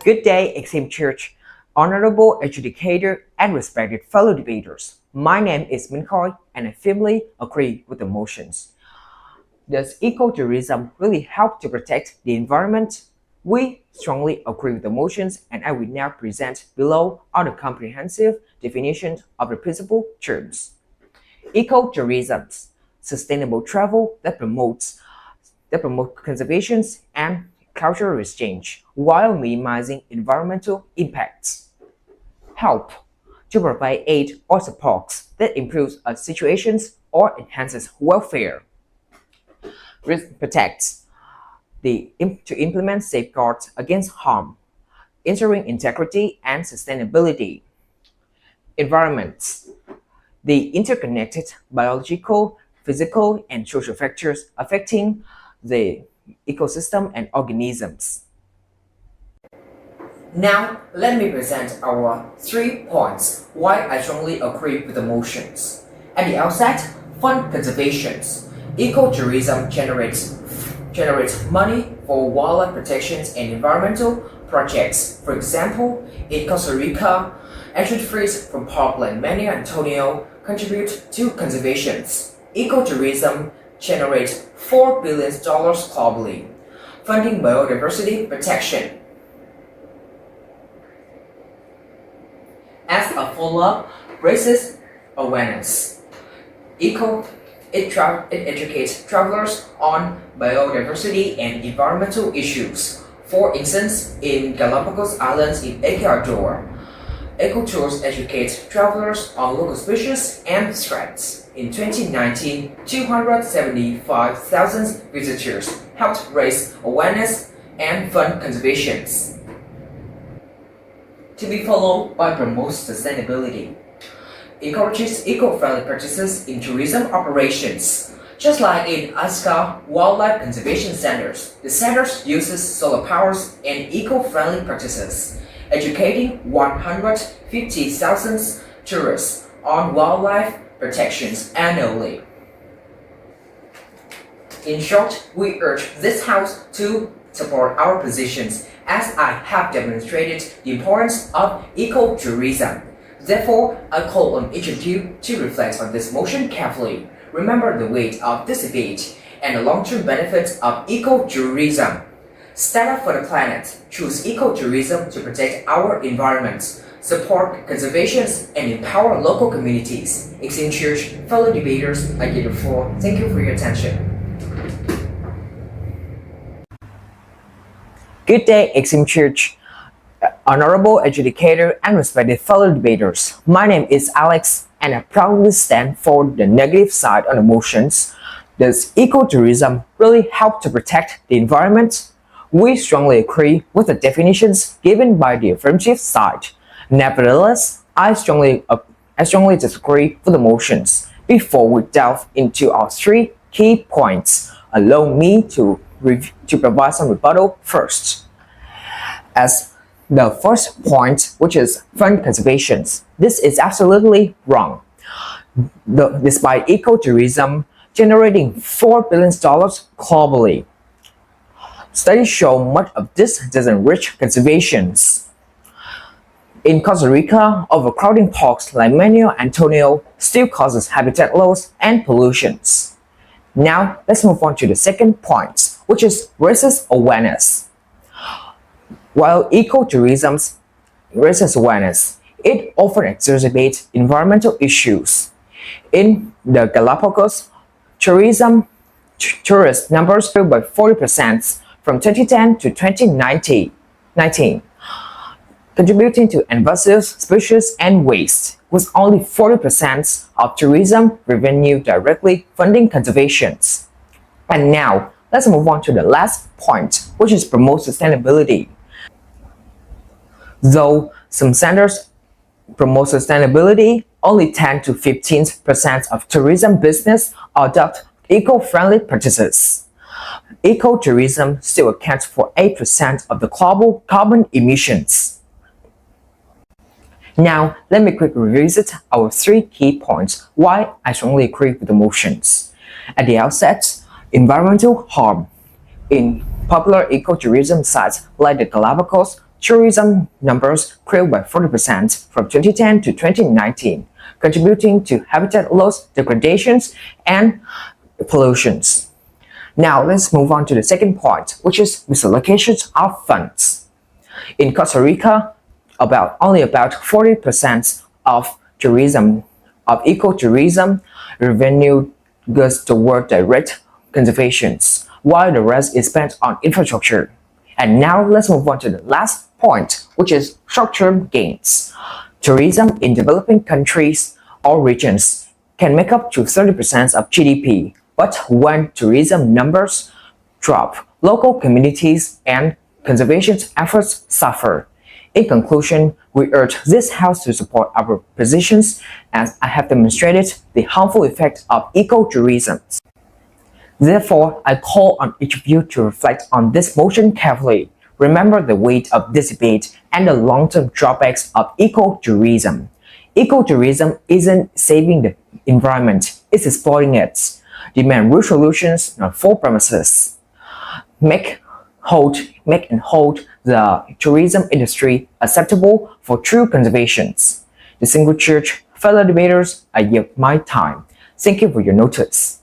Good day, XM Church, honorable educator and respected fellow debaters. My name is Minh Khôi and I firmly agree with the motions. Does ecotourism really help to protect the environment? We strongly agree with the motions and I will now present below are the comprehensive definitions of the principal terms. Ecotourism, sustainable travel that promotes conservation and cultural exchange while minimizing environmental impacts. Help to provide aid or support that improves situations or enhances welfare. Protects to implement safeguards against harm, ensuring integrity and sustainability. Environments, the interconnected biological, physical, and social factors affecting the ecosystem and organisms. Now, let me present our 3 points why I strongly agree with the motions. At the outset, fund conservation. Ecotourism generates money for wildlife protections and environmental projects. For example, in Costa Rica, ancient trees from parkland Mani Antonio contribute to conservation. Ecotourism generates $4 billion globally, funding biodiversity protection. As a follow-up, raises awareness. It educates travelers on biodiversity and environmental issues. For instance, in Galapagos Islands in Ecuador, ecotours educate travelers on local species and threats. In 2019, 275,000 visitors helped raise awareness and fund conservation. To be followed by promote sustainability. Encourages eco-friendly practices in tourism operations. Just like in Alaska Wildlife Conservation Centers, the centers uses solar powers and eco-friendly practices, educating 150,000 tourists on wildlife protections annually. In short, we urge this House to support our positions as I have demonstrated the importance of ecotourism. Therefore, I call on each of you to reflect on this motion carefully. Remember the weight of this debate and the long-term benefits of ecotourism. Stand up for the planet. Choose ecotourism to protect our environment, support conservation, and empower local communities. XM Church, fellow debaters, I give the floor. Thank you for your attention. Good day, XM Church, honorable educator and respected fellow debaters. My name is Alex, and I proudly stand for the negative side on the motions. Does ecotourism really help to protect the environment? We strongly agree with the definitions given by the affirmative side. Nevertheless, I strongly disagree with the motions. Before we delve into our 3 key points, allow me to provide some rebuttal first. As the first point, which is fund conservation, this is absolutely wrong. Despite ecotourism generating $4 billion globally, studies show much of this doesn't reach conservation. In Costa Rica, overcrowding parks like Mani Antonio still causes habitat loss and pollutions. Now, let's move on to the second point, which is raises awareness. While ecotourism raises awareness, it often exacerbates environmental issues. In the Galapagos, tourist numbers grew by 40% from 2010 to 2019, contributing to invasive species and waste, with only 40% of tourism revenue directly funding conservation. And now, let's move on to the last point, which is promote sustainability. Though some centers promote sustainability, only 10 to 15% of tourism business adopt eco-friendly practices. Ecotourism still accounts for 8% of the global carbon emissions. Now, let me quickly revisit our 3 key points why I strongly agree with the motions. At the outset, environmental harm. In popular ecotourism sites like the Galapagos, tourism numbers grew by 40% from 2010 to 2019, contributing to habitat loss, degradations, and pollutions. Now let's move on to the second point, which is misallocations of funds. In Costa Rica, only about 40% of ecotourism revenue goes toward direct conservations, while the rest is spent on infrastructure. And now let's move on to the last point, which is short-term gains. Tourism in developing countries or regions can make up to 30% of GDP, but when tourism numbers drop, local communities and conservation efforts suffer. In conclusion, we urge this House to support our positions as I have demonstrated the harmful effect of ecotourism. Therefore, I call on each of you to reflect on this motion carefully. Remember the weight of this debate and the long-term drawbacks of ecotourism. Ecotourism isn't saving the environment, it's exploiting it. Demand real solutions, not full promises. Make and hold the tourism industry acceptable for true conservations. The single church, fellow debaters, I yield my time. Thank you for your notice.